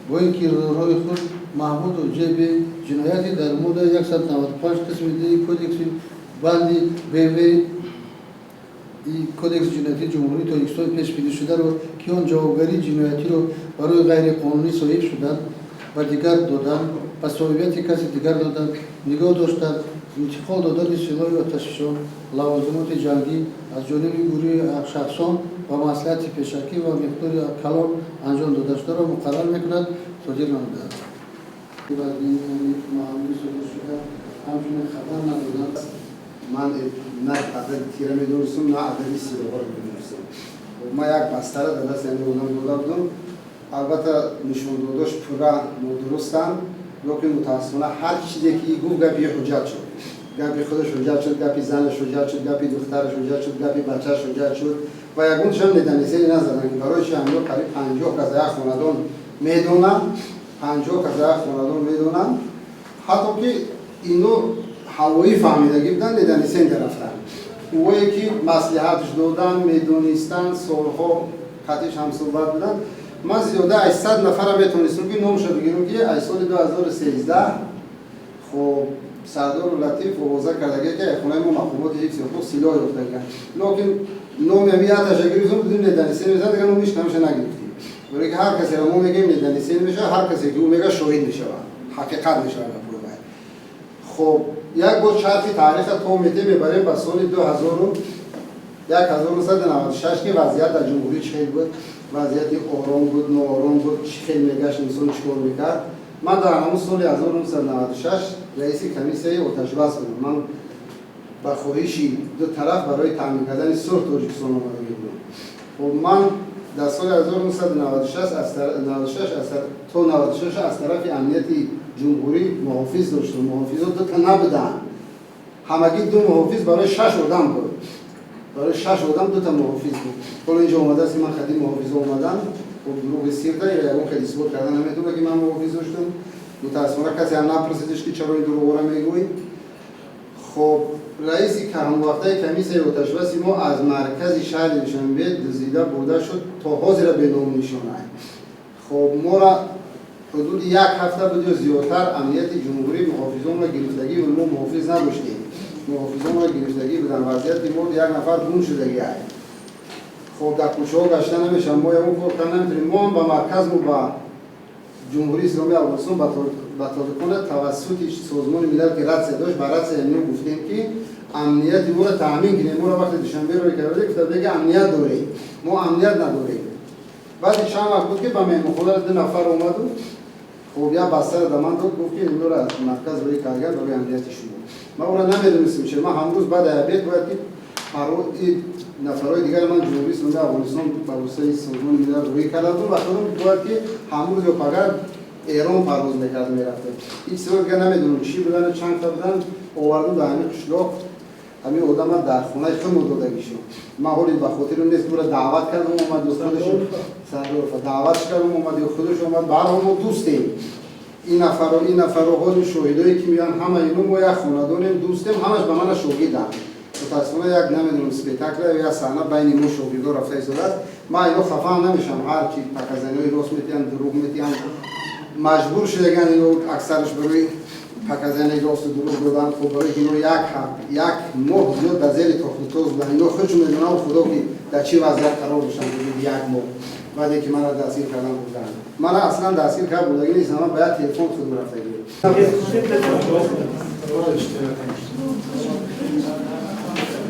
با اینکه روی خود محمود و جیب جنایتی در مورد 195 قسم دی کودکس بندی به کودکس جنایتی جمهوری تا یک سال پیش پیدا شده رو که آن جوابگری جنایتی رو برای غیر قانونی صاحب شدن و دیگر دادن و صاحبیت کسی دیگر دادن نگاه داشتن انتقال دادن سلاح و تشییع لوازمات جنگی از جانب گروه شخصان و مصلحت پیشکی و مقدار کلان انجام داده شده را مقرر میکند صادر نموده است. معاملی صادر شده همچنین خبر ندادند. من نه عدد تیره میدونستم نه عددی سیلوها رو میدونستم. ما یک بستره در دست یعنی اونم داده بودم. البته نشون داداش پورا درستن لیکن متاسفانه هر چیزی که گفت گپی حجت شد. گپی خودش حجت شد، گپی زنش حجت شد، گپی دخترش حجت شد، گپی بچه‌ش حجت شد و یگونش هم ندانسته نزدن که برای شامل قریب 50 کس یک خاندان میدونن 50 کس یک خاندان میدونن حتی که اینو هوایی فهمیدگی بودن ندانسته رفتن اوایی که مصلحتش دادن میدونستن سالها خطیش هم صحبت بودن من زیاده 800 نفر میتونستم که نامش رو بگیرم که از سال 2013 خب سردار لطیف وضع کرده که خونه ما مقامات حفظ حقوق سلاح یافته کردن لیکن نام همیتش گرفتم بدون ندانسته میزد دیگه نامش نمیشه نگرفتیم برای که هر کسی رو ما میگیم ندانسته نمیشه هر کسی که او میگه شاهد میشه حقیقت میشه خب یک بار چرخی تاریخ تومیتی میبریم به سال 1996 که وضعیت در جمهوری چه بود وضعیت آرام بود ناآرام بود چه میگشت انسان چیکار میکرد من در همون سال 1996 رئیس کمیسیه آتش بس بودم من با خواهشی دو طرف برای تامین کردن صلح تاجیکستان آمده بودم خب من در سال 1996 از طرف امنیت جمهوری محافظ داشتم محافظات دو تا نبودن همگی دو محافظ برای 6 آدم بود برای 6 آدم دو تا محافظ بود حالا اینجا اومده است من خدیم محافظ اومدن خب دروغ سیرده یا اون خیلی ثبات کردن نمیتونه که من محافظ داشتم متاسفانه کسی هم نپرسیدش که چرا این دروغ رو میگویی خب رئیس کم وقته کمیسیه آتش بس ما از مرکز شهر دوشنبه دزدیده برده شد تا حاضر به نام نشانه خب ما را حدود یک هفته بود یا زیادتر امنیت جمهوری محافظان را گرفتگی و ما محافظ نداشتیم محافظان را گرفتگی بودن وضعیت مورد یک نفر گم شدگی خب در کوچه ها گشته نمیشن ما اون کار نمیتونیم ما به مرکز و به جمهوری اسلامی افغانستان بطالقان توسط سازمان ملل که رد داشت بر رد امنی گفتیم که امنیت ما را تامین کنیم ما را وقت دوشنبه روی کرده که دیگه امنیت داریم ما امنیت نداریم بعد چند وقت بود که با مهمانخانه دو نفر اومد خب یا بستر دمان داد گفت که این را از مرکز روی کارگر برای امنیت شما ما او را نمیدونستیم چه ما همروز بعد عبیت باید که نفرهای دیگر من جمهوری اسلامی افغانستان با واسطه سازمان ملل روی کرده بود و خودم باید که همروز یا پگر ایران پرواز میکرد میرفته هیچ سوال که نمیدونم چی بودن چند تا بودن آوردن در همین قشلاق همین آدم در خونه خود دادگی شد من حالی به خاطر نیست که دعوت کردم اومد دوستانش دعوت کردم اومد یا خودش اومد برای ما دوستیم این نفر و حال شاهدایی که میان همه اینو ما یک خاندانیم دوستیم همش به من شاهدن متاسفانه یک نمیدونم اسپکتاکل یا صحنه بین ما شاهدا رفته ایستاده است من اینو خفه نمیشم هر کی پکزنی راست میتین دروغ میتین مجبور شدگن اینو اکثرش برای پکزنی راست دروغ دادن خب برای اینو یک ماه زیاد در زیر تخت بودن اینو خودشون میدونن و خدا که در چی وضعیت قرار بشن یک ماه بعد که من را دستگیر کردن بودن من اصلا دستگیر کرد بودگی نیستم من باید تلفن خود رفته گیرم